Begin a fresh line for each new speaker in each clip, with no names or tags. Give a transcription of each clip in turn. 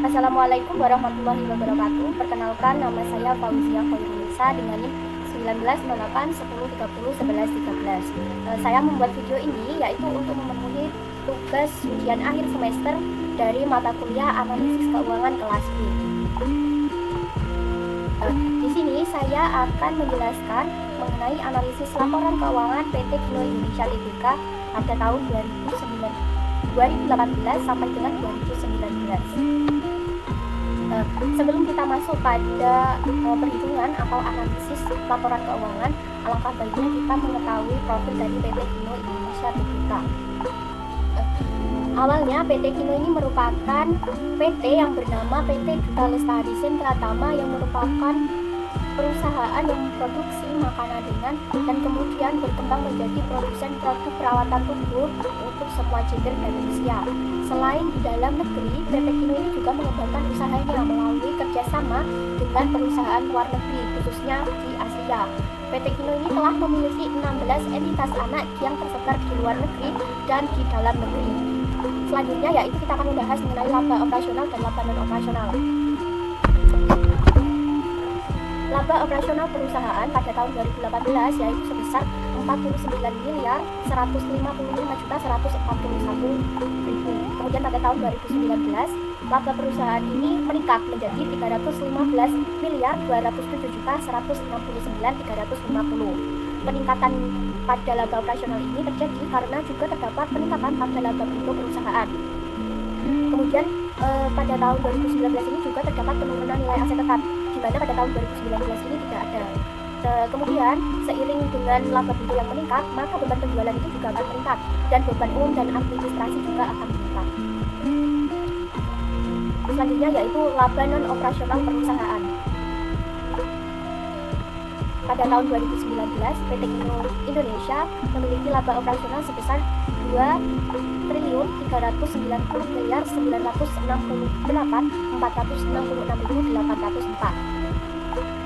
Assalamualaikum warahmatullahi wabarakatuh. Perkenalkan, nama saya Fauzia Khairunisa dengan NIM 190810301113. Saya membuat video ini yaitu untuk memenuhi tugas ujian akhir semester dari mata kuliah Analisis Keuangan kelas B. Di sini saya akan menjelaskan mengenai analisis laporan keuangan PT Kino Indonesia Tbk pada tahun 2018 sampai dengan 2019. Sebelum kita masuk pada perhitungan atau analisis laporan keuangan, alangkah baiknya kita mengetahui profil dari PT Kino Indonesia Tbk. Awalnya PT Kino ini merupakan PT yang bernama PT Duta Lestari Sentratama yang merupakan perusahaan yang memproduksi makanan ringan dan kemudian berkembang menjadi produsen produk perawatan tubuh untuk semua gender dan usia. Selain di dalam negeri, PT Kino ini juga mengembangkan usahanya melalui kerjasama dengan perusahaan luar negeri, khususnya di Asia. PT Kino ini telah memiliki 16 entitas anak yang tersebar di luar negeri dan di dalam negeri. Selanjutnya yaitu kita akan membahas mengenai laba operasional dan laba non operasional. Laba operasional perusahaan pada tahun 2018 yaitu sebesar 49.155.141.000. Kemudian pada tahun 2019, laba perusahaan ini meningkat menjadi 315.207.169.350. Peningkatan pada laba operasional ini terjadi karena juga terdapat peningkatan pada laba bruto perusahaan. Kemudian pada tahun 2019 ini juga terdapat penurunan nilai aset tetap, di mana pada tahun 2019 ini tidak ada. Kemudian seiring dengan laba bruto yang meningkat, maka beban penjualan itu juga akan meningkat dan beban umum dan administrasi juga akan meningkat. Selanjutnya yaitu laba non operasional perusahaan. Pada tahun 2019, PT Kino Indonesia memiliki laba operasional sebesar 2.368.466.804.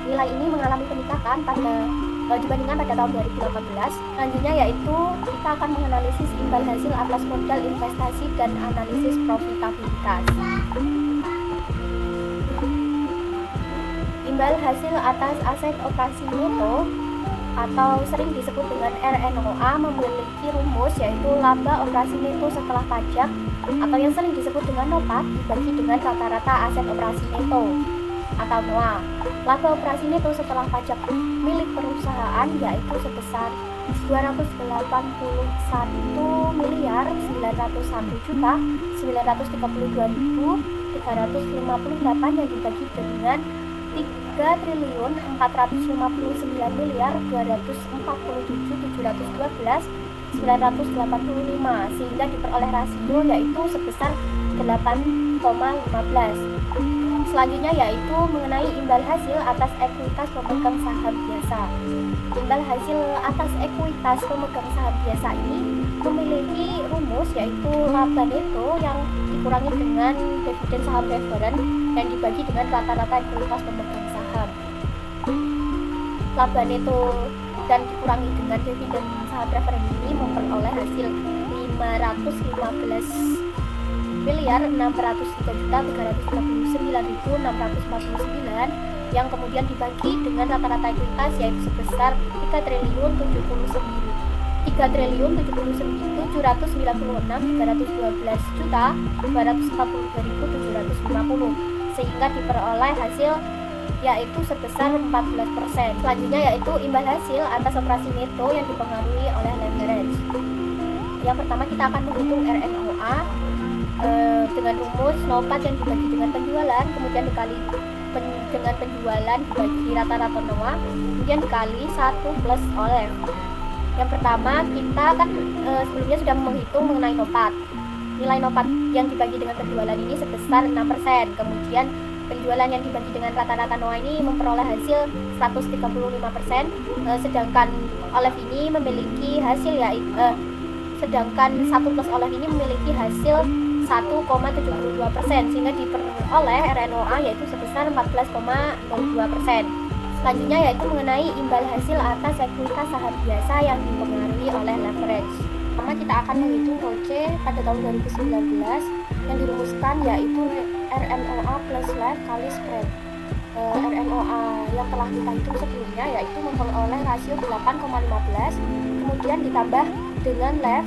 Nilai ini mengalami peningkatan dibandingkan pada tahun 2018. Selanjutnya yaitu kita akan menganalisis imbal hasil atas modal investasi dan analisis profitabilitas. Imbal hasil atas aset operasi neto atau sering disebut dengan RNOA memiliki rumus yaitu laba operasi neto setelah pajak atau yang sering disebut dengan NOPAT dibagi dengan rata-rata aset operasi neto atau NOA. Laba operasi neto setelah pajak milik perusahaan yaitu sebesar 281.901.932.358 yang dibagi dengan 3.049.247.712.985 sehingga diperoleh rasio yaitu sebesar 8,15. Selanjutnya yaitu mengenai imbal hasil atas ekuitas pemegang saham biasa. Imbal hasil atas ekuitas pemegang saham biasa ini memiliki rumus yaitu laba neto yang dikurangi dengan dividen saham preferen dan dibagi dengan rata-rata ekuitas pemegang saham. Laba neto dan dikurangi dengan dividen saham preferen ini memperoleh hasil 515.603.339.649 yang kemudian dibagi dengan rata-rata ekuitas yaitu sebesar 3.079.312.240.750 sehingga diperoleh hasil yaitu sebesar 14%. Selanjutnya yaitu imbal hasil atas operasi neto yang dipengaruhi oleh leverage. Yang pertama kita akan menghitung RNOA dengan rumus NOPAT yang dibagi dengan penjualan, kemudian dikali dengan penjualan dibagi rata-rata NOA, kemudian dikali 1 plus oleh. Yang pertama kita kan sebelumnya sudah menghitung mengenai NOPAT. Nilai NOPAT yang dibagi dengan penjualan ini sebesar 6%. Kemudian penjualan yang dibagi dengan rata-rata NOA ini memperoleh hasil 135%, sedangkan Oleh ini memiliki hasil sedangkan 1 plus Oleh ini memiliki hasil 1,72% sehingga diperoleh RNOA yaitu sebesar 14,02%. Selanjutnya yaitu mengenai imbal hasil atas ekuitas saham biasa yang dipengaruhi oleh leverage. Pertama kita akan menghitung ROCE pada tahun 2019 yang dirumuskan yaitu RNOA plus left kali spread. RNOA yang telah kita hitung sebelumnya yaitu memperoleh rasio 8,15, kemudian ditambah dengan left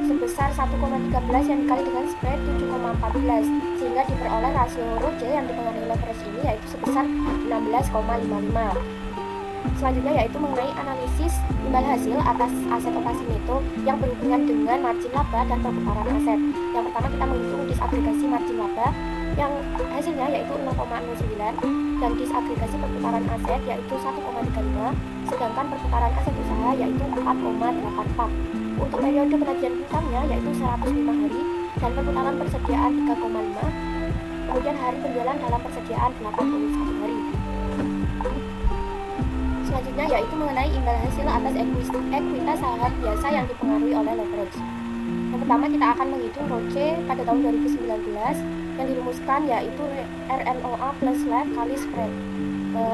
sebesar 1,13 yang dikali dengan spread 7,14, sehingga diperoleh rasio rho J yang dipengaruhi leverage ini yaitu sebesar 16,55. Selanjutnya yaitu mengenai analisis imbal hasil atas aset operasi neto yang berhubungan dengan margin laba dan perputaran aset. Yang pertama kita menghitung disagregasi margin laba yang hasilnya yaitu 0,09 dan disagregasi perputaran aset yaitu 1,35, sedangkan perputaran aset usaha yaitu 4,84. Untuk periode penagihan piutangnya yaitu 105 hari dan perputaran persediaan 3,5, kemudian hari penjualan dalam persediaan 81 hari. Selanjutnya yaitu mengenai imbal hasil atas ekuitas saham biasa yang dipengaruhi oleh leverage. Yang pertama kita akan menghitung ROCE pada tahun 2019 yang dirumuskan yaitu RNOA plus left kali spread.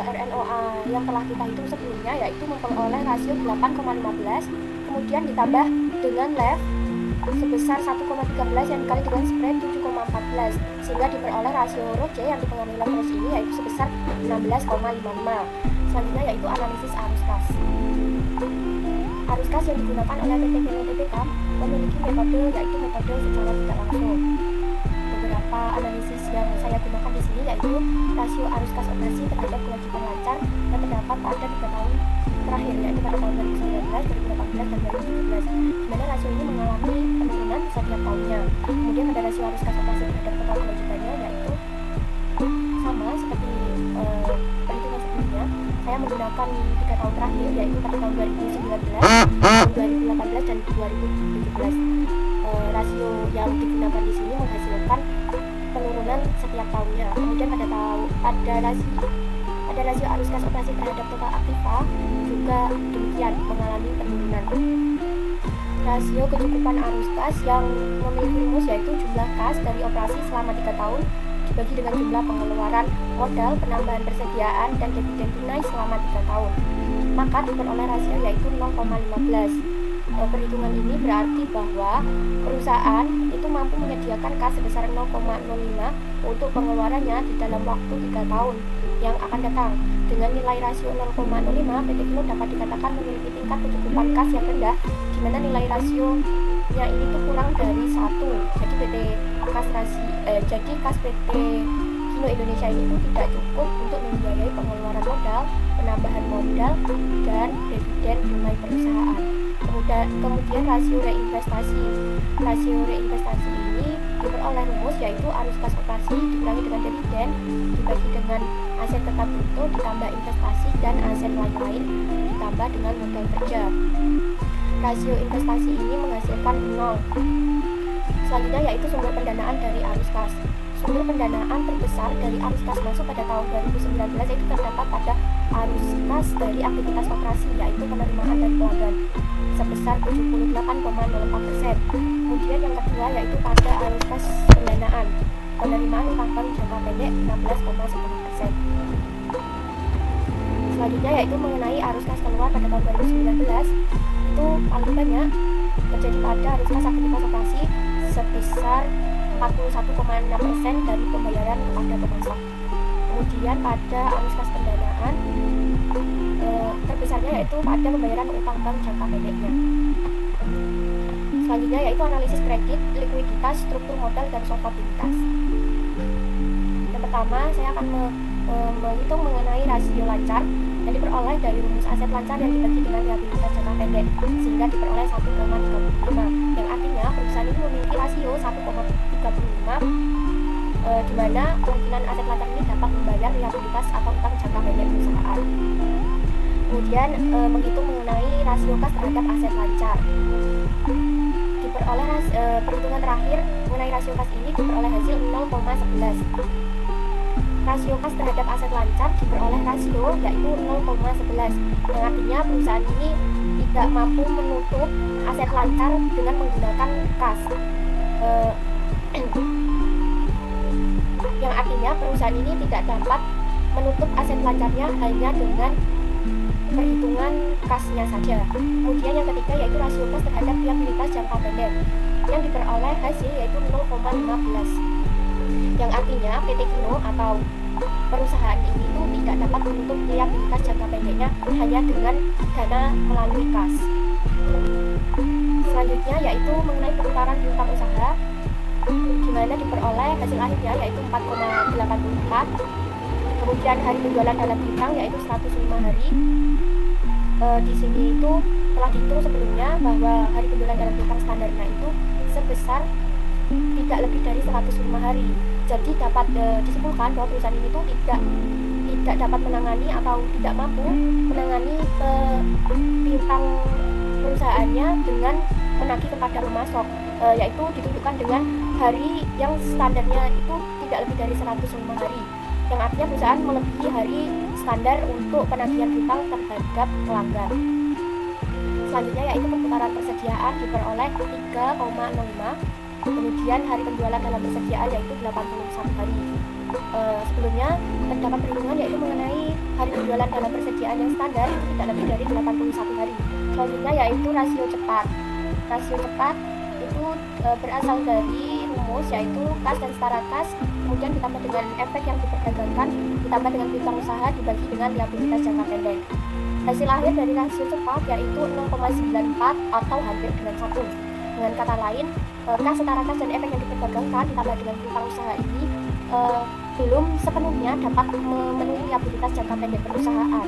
RNOA yang telah kita hitung sebelumnya yaitu memperoleh rasio 8,15, kemudian ditambah dengan left sebesar 1,13 yang dikali dengan spread 7,14, sehingga diperoleh rasio ROCE yang dipengaruhi leverage ini yaitu sebesar 16,55. Selanjutnya yaitu analisis arus kas. Arus kas yang digunakan oleh PT Keno Tbk memiliki metode yaitu metode secara tidak langsung. Beberapa analisis yang saya gunakan di sini yaitu rasio arus kas operasi terhadap kewajiban lancar yang terdapat pada 3 tahun terakhir yaitu pada tahun 2019, 2018, dan 2017, di mana rasio ini mengalami penurunan setiap tahunnya. Kemudian ada rasio arus kas operasi terhadap total kewajibannya yaitu sama seperti perhitungan sebelumnya. Saya menggunakan 3 tahun terakhir yaitu pada tahun 2019, 2018, dan 2017. Rasio yang digunakan di sini menghasilkan penurunan setiap tahunnya. Kemudian ada rasio arus kas operasi terhadap total aktiva juga demikian mengalami penurunan. Rasio kecukupan arus kas yang memiliki rumus yaitu jumlah kas dari operasi selama 3 tahun dibagi dengan jumlah pengeluaran modal, penambahan persediaan, dan dividen tunai selama 3 tahun. Maka diperoleh rasio yaitu 0,15. Perhitungan ini berarti bahwa perusahaan itu mampu menyediakan kas sebesar 0,05 untuk pengeluarannya di dalam waktu 3 tahun yang akan datang. Dengan nilai rasio 0,05, PT Keno dapat dikatakan memiliki tingkat kecukupan kas yang rendah, di mana nilai rasionya ini tuh kurang dari 1. Jadi kas PT Keno Indonesia ini tuh tidak cukup untuk membiayai pengeluaran modal, penambahan modal, dan dividen tunai perusahaan. Kemudian rasio reinvestasi. Rasio reinvestasi ini diperoleh rumus yaitu arus kas operasi dikurangi dengan dividen dibagi dengan aset tetap bruto ditambah investasi dan aset lain-lain ditambah dengan modal kerja. Rasio investasi ini menghasilkan 0. Selanjutnya yaitu sumber pendanaan dari arus kas. Sumber pendanaan terbesar dari arus kas masuk pada tahun 2019 itu terdapat pada arus kas dari aktivitas operasi yaitu penerimaan dari pelanggan sebesar 78,04%. Kemudian yang kedua yaitu pada arus kas pendanaan penerimaan utang bank jangka pendek 16,10%. Selanjutnya yaitu mengenai arus kas keluar pada tahun 2019 itu paling banyak terjadi pada arus kas aktivitas operasi sebesar 41,6% dari pembayaran kepada pemasok. Kemudian pada arus kas pendanaan terbesarnya yaitu pada pembayaran utang bank jangka pendeknya. Selanjutnya yaitu analisis kredit, likuiditas, struktur modal, dan solvabilitas. Yang pertama saya akan menghitung mengenai rasio lancar yang diperoleh dari rumus aset lancar yang dibagi dengan liabilitas jangka pendek sehingga diperoleh 1,35, yang artinya perusahaan ini memiliki rasio 1,35 di mana kemungkinan aset lancar ini dapat membayar liabilitas atau utang jangka pendek perusahaan. Kemudian menghitung mengenai rasio kas terhadap aset lancar. Diperoleh perhitungan terakhir mengenai rasio kas ini diperoleh hasil 0,11. Rasio kas terhadap aset lancar diperoleh rasio yaitu 0,11, yang artinya perusahaan ini tidak mampu menutup aset lancar dengan menggunakan kas. Yang artinya perusahaan ini tidak dapat menutup aset lancarnya hanya dengan perhitungan kasnya saja. Kemudian yang ketiga yaitu rasio kas terhadap liabilitas jangka pendek yang diperoleh hasil yaitu 0,15. yang artinya PT Kino atau perusahaan ini itu tidak dapat menutup liabilitas jangka pendeknya hanya dengan dana melalui kas. Selanjutnya yaitu mengenai perputaran piutang usaha, di mana diperoleh hasil akhirnya yaitu 4,84. Kemudian hari penjualan dalam piutang yaitu 105 hari. Di sini itu telah dihitung sebelumnya bahwa hari penjualan dalam piutang standarnya itu sebesar tidak lebih dari 105 hari. Jadi dapat disimpulkan bahwa perusahaan ini tuh tidak dapat menangani atau tidak mampu menangani piutang perusahaannya dengan menagih kepada pemasok, yaitu ditunjukkan dengan hari yang standarnya itu tidak lebih dari 105 hari, yang artinya perusahaan melebihi hari standar untuk penagihan piutang terhadap pelanggan. Selanjutnya yaitu perputaran persediaan diperoleh 3,05. Kemudian hari penjualan dalam persediaan yaitu 81 hari. Sebelumnya terdapat perhitungan yaitu mengenai hari penjualan dalam persediaan yang standar itu tidak lebih dari 81 hari. Selanjutnya yaitu rasio cepat. Rasio cepat itu berasal dari rumus yaitu kas dan setara kas, kemudian ditambah dengan efek yang diperdagangkan, ditambah dengan piutang usaha dibagi dengan liabilitas jangka pendek. Hasil akhir dari rasio cepat yaitu 0,94 atau hampir dengan 1. Dengan kata lain, kas, setara kas, dan efek yang diperdagangkan ditambah dengan piutang usaha ini belum sepenuhnya dapat memenuhi liabilitas jangka pendek perusahaan.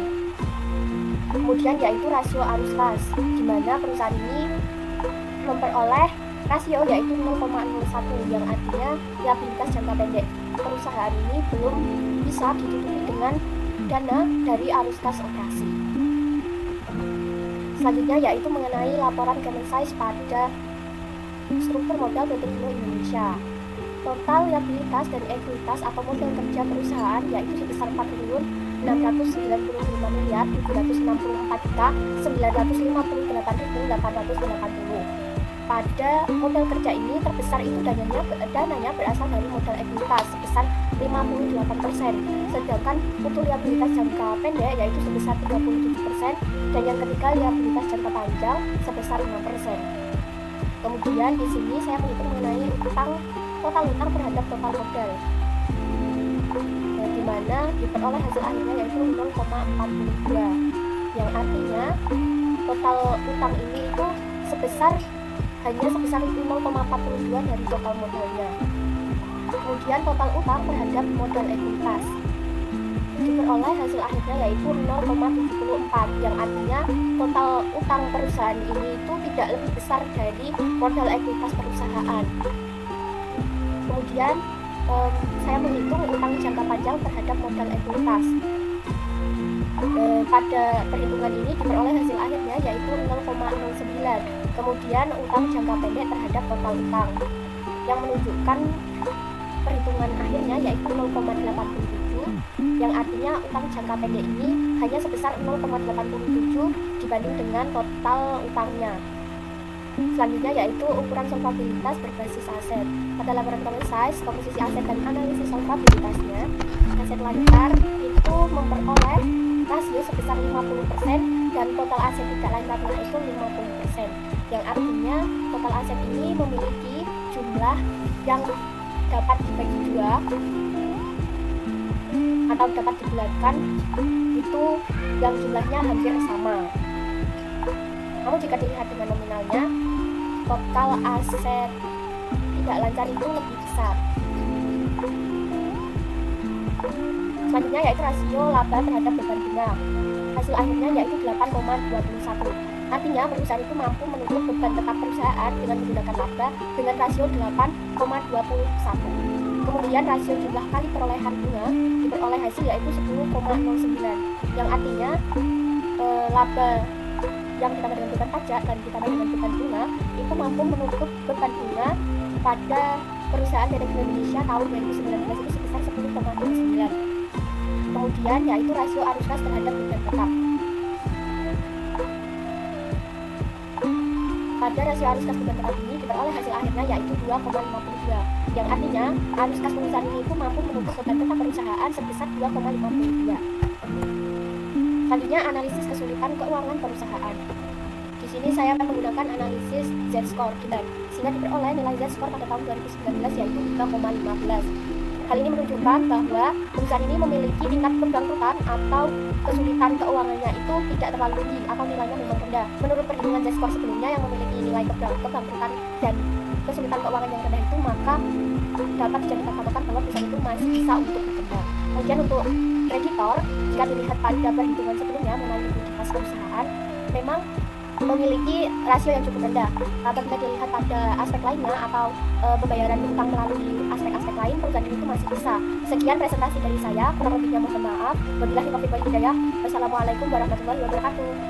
Kemudian yaitu rasio arus kas, di mana perusahaan ini memperoleh rasio yaitu 0,01, yang artinya liabilitas jangka pendek perusahaan ini belum bisa ditutupi dengan dana dari arus kas operasi. Selanjutnya yaitu mengenai laporan Kemensize pada struktur modal PT Kino Indonesia. Total liabilitas dan ekuitas atau modal kerja perusahaan yaitu sebesar 4.694.958.880. Pada modal kerja ini terbesar itu dananya berasal dari modal ekuitas sebesar 58%, sedangkan untuk liabilitas jangka pendek yaitu sebesar 37%, dan yang ketiga liabilitas jangka panjang sebesar 5%. Kemudian di sini saya menghitung mengenai total utang terhadap total modal, di mana diperoleh hasil akhirnya yaitu 0,42, yang artinya total utang ini itu hanya sebesar 0,42 dari total modalnya. Kemudian total utang terhadap modal ekuitas diperoleh hasil akhirnya yaitu 0,74, yang artinya total utang perusahaan ini itu tidak lebih besar dari modal ekuitas perusahaan. Kemudian saya menghitung utang jangka panjang terhadap modal ekuitas. Pada perhitungan ini diperoleh hasil akhirnya yaitu 0,09. Kemudian utang jangka pendek terhadap total utang, yang menunjukkan perhitungan akhirnya yaitu 0,87, yang artinya utang jangka pendek ini hanya sebesar 0,87 dibanding dengan total utangnya. Selanjutnya yaitu ukuran solvabilitas berbasis aset. Pada laporan Kemensize, komposisi aset dan analisis solvabilitasnya, aset lancar itu memperoleh rasio sebesar 50% dan total aset tidak lancarnya itu 50%, yang artinya total aset ini memiliki jumlah yang dapat dibagi dua atau dapat dibulatkan itu yang jumlahnya hampir sama. Namun jika dilihat dengan nominalnya, total aset tidak lancar itu lebih besar. Selanjutnya yaitu rasio laba terhadap beban bunga. Hasil akhirnya yaitu 8,21. Artinya perusahaan itu mampu menutup beban tetap perusahaan dengan menggunakan laba dengan rasio 8,21. Kemudian rasio jumlah kali perolehan bunga diperoleh hasil yaitu 10,09, yang artinya laba yang ditambah dengan beban pajak dan ditambah dengan beban bunga itu mampu menutup beban bunga pada perusahaan PT Kino Indonesia tahun 2019 itu sebesar 10,09. Kemudian yaitu rasio arus kas terhadap beban tetap. Pada rasio arus kas beban tetap ini diperoleh hasil akhirnya yaitu 2,52, yang artinya arus kas perusahaan ini itu mampu menutup beban tetap perusahaan sebesar 2,52. Selanjutnya analisis kesulitan keuangan perusahaan. Di sini saya akan menggunakan analisis Z-score kita, sehingga diperoleh nilai Z-score pada tahun 2019 yaitu 3,15. Hal ini menunjukkan bahwa perusahaan ini memiliki tingkat kebangkrutan atau kesulitan keuangannya itu tidak terlalu tinggi atau nilainya memang rendah. Menurut perhitungan Z-score sebelumnya yang memiliki nilai kebangkrutan dan kesulitan keuangan yang rendah itu, maka dapat dijadikan patokan bahwa perusahaan itu masih bisa untuk berkembang. Kemudian untuk kreditor, jika dilihat pada perhitungan sebelumnya mengenai likuiditas perusahaan, memang memiliki rasio yang cukup rendah. Apabila dilihat pada aspek lainnya atau pembayaran utang melalui aspek-aspek lain, perusahaan itu masih bisa. Sekian presentasi dari saya, kurang lebihnya mohon maaf. Wabillahi taufiq wal hidayah. Wassalamualaikum warahmatullahi wabarakatuh.